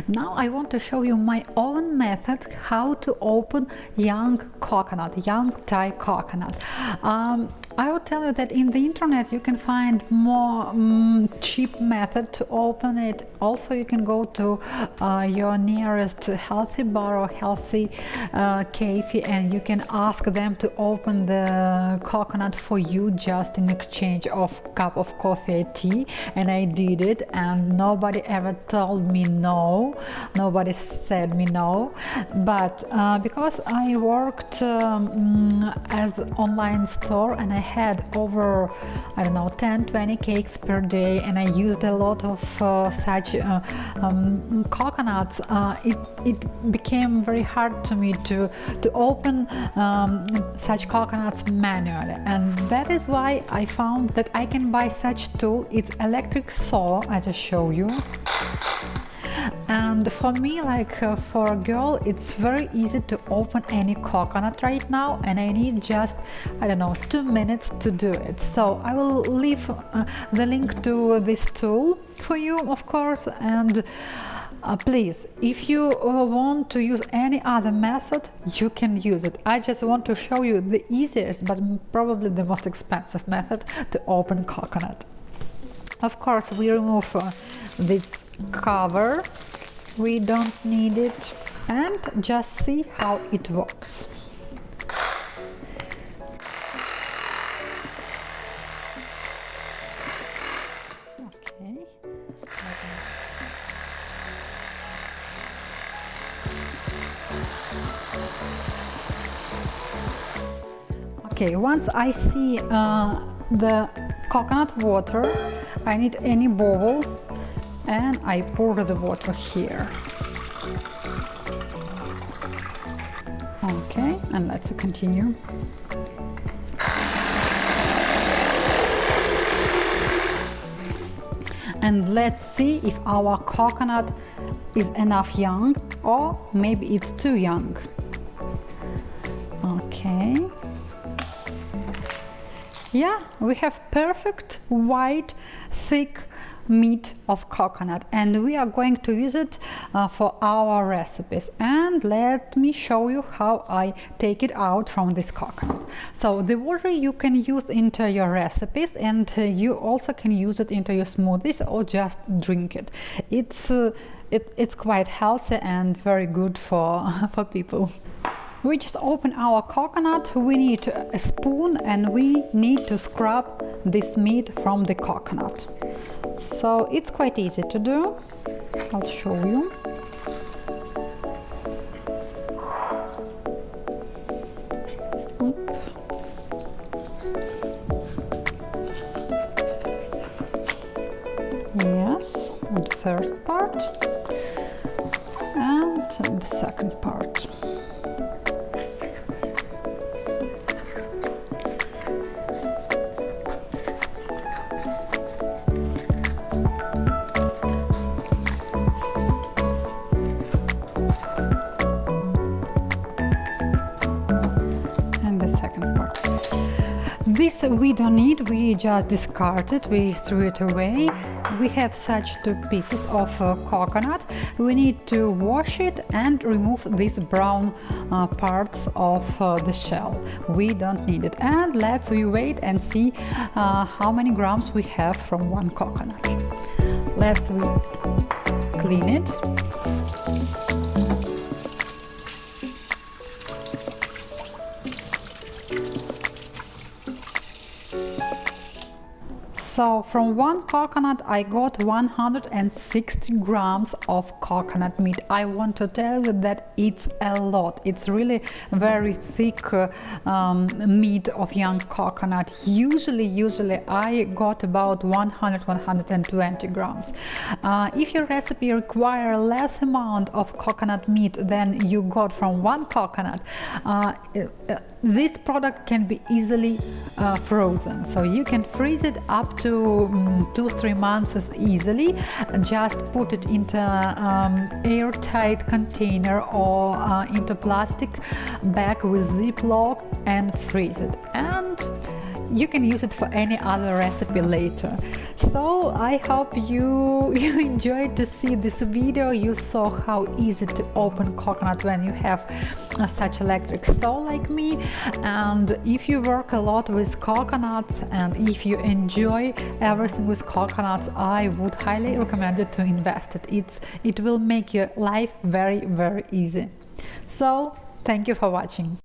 Now I want to show you my own method how to open young Thai coconut. I will tell you that in the internet you can find more cheap method to open it. Also, you can go to your nearest healthy bar or healthy cafe, and you can ask them to open the coconut for you just in exchange of cup of coffee or tea. And I did it, and nobody ever told me no. Nobody said me no. But because I worked as online store, and I had over, I don't know, 10-20 cakes per day, and I used a lot of such coconuts, it became very hard to me to open such coconuts manually, and that is why I found that I can buy such tool. It's electric saw, I just show you. And for me, like for a girl, it's very easy to open any coconut right now, and I need just, I don't know, 2 minutes to do it. So I will leave the link to this tool for you, of course, and please, if you want to use any other method, you can use it. I just want to show you the easiest but probably the most expensive method to open coconut. Of course, we remove this cover, we don't need it, and just see how it works. Okay. Okay, once I see the coconut water, I need any bowl, and I pour the water here. Okay, and let's continue. And let's see if our coconut is enough young, or maybe it's too young. Okay. Yeah, we have perfect white thick meat of coconut, and we are going to use it for our recipes. And let me show you how I take it out from this coconut. So the water you can use into your recipes, and you also can use it into your smoothies or just drink it. It's quite healthy and very good for people. We just open our coconut, we need a spoon, and we need to scrub this meat from the coconut. So it's quite easy to do. I'll show you. Yes, the first part and the second part. This we don't need, we just discard it, we threw it away. We have such 2 pieces of coconut. We need to wash it and remove these brown parts of the shell. We don't need it. And let's wait and see how many grams we have from one coconut. Let's clean it. So from one coconut I got 160 grams of coconut meat. I want to tell you that it's a lot. It's really very thick meat of young coconut. Usually I got about 100-120 grams. If your recipe requires less amount of coconut meat than you got from one coconut, this product can be easily frozen, so you can freeze it up to 2-3 months easily. Just put it into airtight container or into plastic bag with Ziploc and freeze it. And you can use it for any other recipe later. So I hope you enjoyed to see this video. You saw how easy to open coconut when you have such electric stove like me. And if you work a lot with coconuts and if you enjoy everything with coconuts, I would highly recommend you to invest it. It will make your life very, very easy. So thank you for watching.